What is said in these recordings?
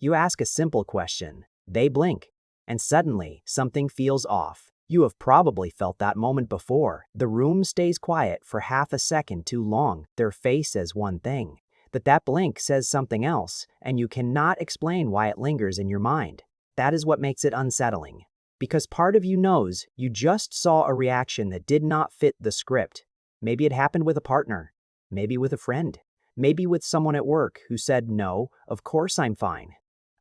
You ask a simple question, they blink, and suddenly something feels off. You have probably felt that moment before. The room stays quiet for half a second too long. Their face says one thing, but that blink says something else, and you cannot explain why it lingers in your mind. That is what makes it unsettling. Because part of you knows you just saw a reaction that did not fit the script. Maybe it happened with a partner, maybe with a friend, maybe with someone at work who said, "No, of course I'm fine."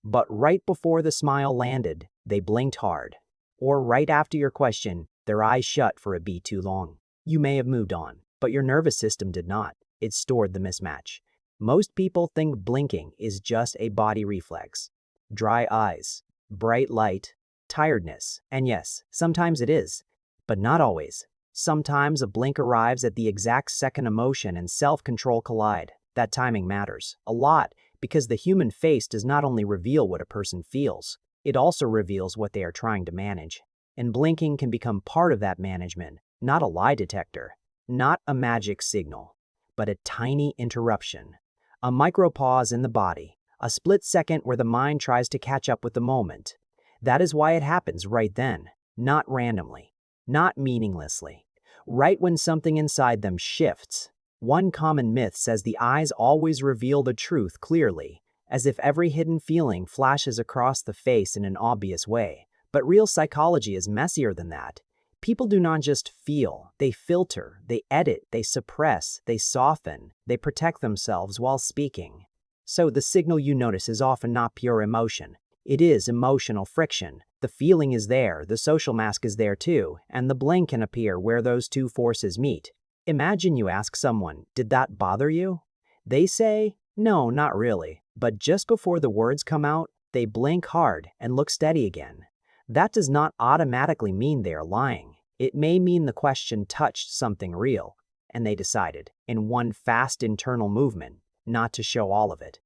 But right before the smile landed, they blinked hard. Or right after your question, their eyes shut for a beat too long. You may have moved on, but your nervous system did not. It stored the mismatch. Most people think blinking is just a body reflex. Dry eyes, bright light, tiredness. And yes, sometimes it is, but not always. Sometimes a blink arrives at the exact second emotion and self-control collide. That timing matters a lot because the human face does not only reveal what a person feels, it also reveals what they are trying to manage. And blinking can become part of that management, not a lie detector, not a magic signal, but a tiny interruption. A micro pause in the body, a split second where the mind tries to catch up with the moment. That is why it happens right then, not randomly, not meaninglessly. Right when something inside them shifts. One common myth says the eyes always reveal the truth clearly, as if every hidden feeling flashes across the face in an obvious way. But real psychology is messier than that. People do not just feel, they filter, they edit, they suppress, they soften, they protect themselves while speaking. So the signal you notice is often not pure emotion. It is emotional friction. The feeling is there, the social mask is there too, and the blink can appear where those two forces meet. Imagine you ask someone, "Did that bother you?" They say, "No, not really." But just before the words come out, they blink hard and look steady again. That does not automatically mean they are lying. It may mean the question touched something real, and they decided, in one fast internal movement, not to show all of it.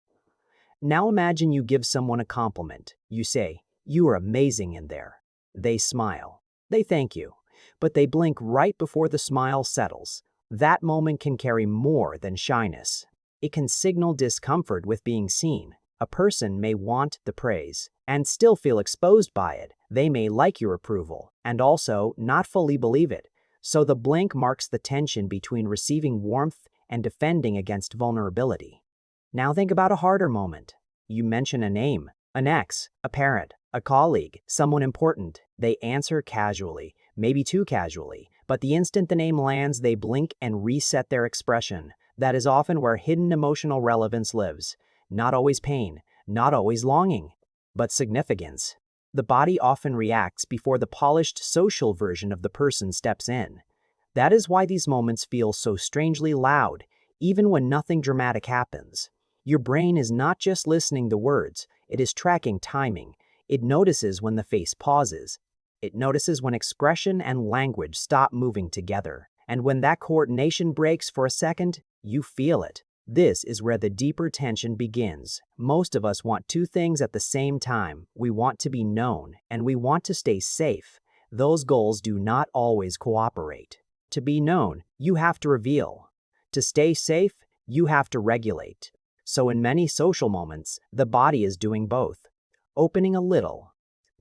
Now imagine you give someone a compliment. You say, "You are amazing in there." They smile. They thank you. But they blink right before the smile settles. That moment can carry more than shyness. It can signal discomfort with being seen. A person may want the praise and still feel exposed by it. They may like your approval and also not fully believe it. So the blink marks the tension between receiving warmth and defending against vulnerability. Now think about a harder moment. You mention a name, an ex, a parent, a colleague, someone important. They answer casually, maybe too casually, but the instant the name lands, they blink and reset their expression. That is often where hidden emotional relevance lives. Not always pain, not always longing, but significance. The body often reacts before the polished social version of the person steps in. That is why these moments feel so strangely loud, even when nothing dramatic happens. Your brain is not just listening to words, it is tracking timing. It notices when the face pauses. It notices when expression and language stop moving together. And when that coordination breaks for a second, you feel it. This is where the deeper tension begins. Most of us want two things at the same time. We want to be known, and we want to stay safe. Those goals do not always cooperate. To be known, you have to reveal. To stay safe, you have to regulate. So in many social moments, the body is doing both. Opening a little,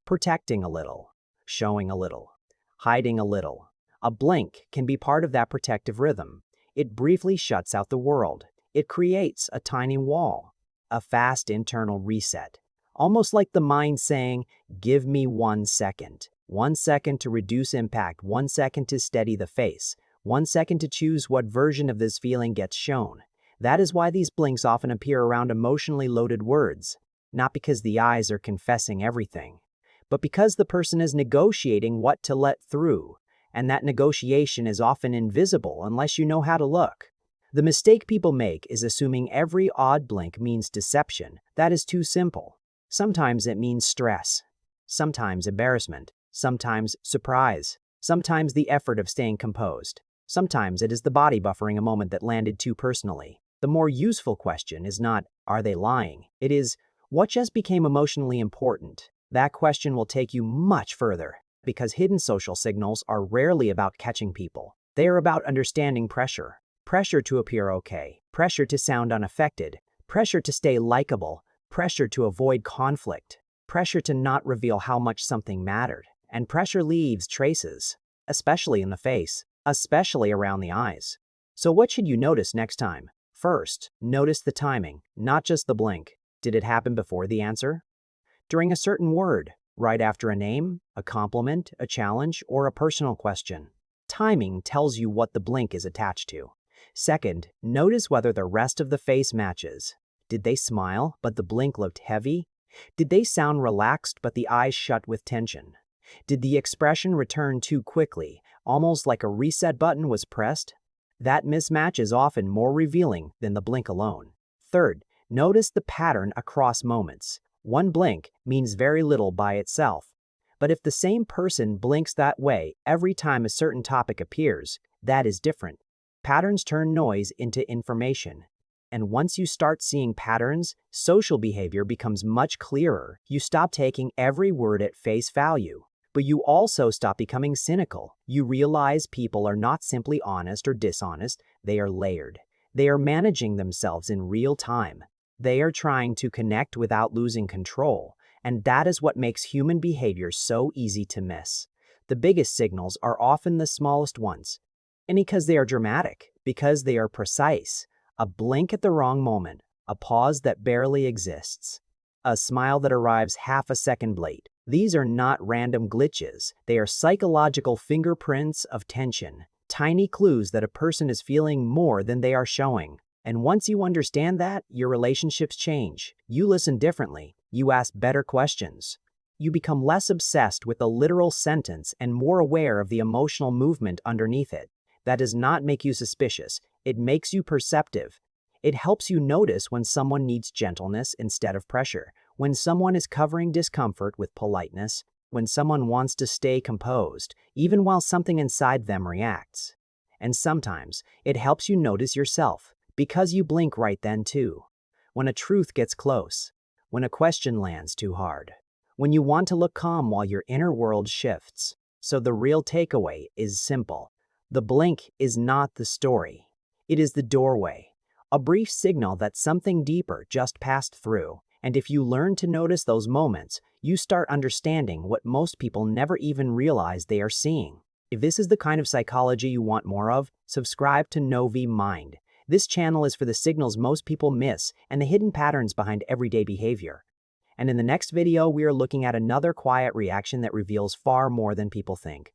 protecting a little, showing a little, hiding a little. A blink can be part of that protective rhythm. It briefly shuts out the world. It creates a tiny wall, a fast internal reset. Almost like the mind saying, "Give me 1 second. 1 second to reduce impact, 1 second to steady the face, 1 second to choose what version of this feeling gets shown." That is why these blinks often appear around emotionally loaded words. Not because the eyes are confessing everything, but because the person is negotiating what to let through. And that negotiation is often invisible unless you know how to look. The mistake people make is assuming every odd blink means deception. That is too simple. Sometimes it means stress, sometimes embarrassment, sometimes surprise, sometimes the effort of staying composed. Sometimes it is the body buffering a moment that landed too personally. The more useful question is not, "Are they lying?" It is, "What just became emotionally important?" That question will take you much further, because hidden social signals are rarely about catching people. They are about understanding pressure. Pressure to appear okay, pressure to sound unaffected, pressure to stay likable, pressure to avoid conflict, pressure to not reveal how much something mattered, and pressure leaves traces, especially in the face, especially around the eyes. So what should you notice next time? First, notice the timing, not just the blink. Did it happen before the answer? During a certain word, right after a name, a compliment, a challenge, or a personal question? Timing tells you what the blink is attached to. Second, notice whether the rest of the face matches. Did they smile, but the blink looked heavy? Did they sound relaxed, but the eyes shut with tension? Did the expression return too quickly, almost like a reset button was pressed? That mismatch is often more revealing than the blink alone. Third, notice the pattern across moments. One blink means very little by itself. But if the same person blinks that way every time a certain topic appears, that is different. Patterns turn noise into information. And once you start seeing patterns, social behavior becomes much clearer. You stop taking every word at face value. But you also stop becoming cynical. You realize people are not simply honest or dishonest, they are layered. They are managing themselves in real time. They are trying to connect without losing control, and that is what makes human behavior so easy to miss. The biggest signals are often the smallest ones, and because they are dramatic, because they are precise. A blink at the wrong moment, a pause that barely exists, a smile that arrives half a second late. These are not random glitches, they are psychological fingerprints of tension, tiny clues that a person is feeling more than they are showing. And once you understand that, your relationships change. You listen differently. You ask better questions. You become less obsessed with the literal sentence and more aware of the emotional movement underneath it. That does not make you suspicious. It makes you perceptive. It helps you notice when someone needs gentleness instead of pressure, when someone is covering discomfort with politeness, when someone wants to stay composed, even while something inside them reacts. And sometimes it helps you notice yourself, because you blink right then too. When a truth gets close, when a question lands too hard, when you want to look calm while your inner world shifts. So the real takeaway is simple. The blink is not the story. It is the doorway, a brief signal that something deeper just passed through. And if you learn to notice those moments, you start understanding what most people never even realize they are seeing. If this is the kind of psychology you want more of, subscribe to Novi Mind. This channel is for the signals most people miss and the hidden patterns behind everyday behavior. And in the next video, we are looking at another quiet reaction that reveals far more than people think.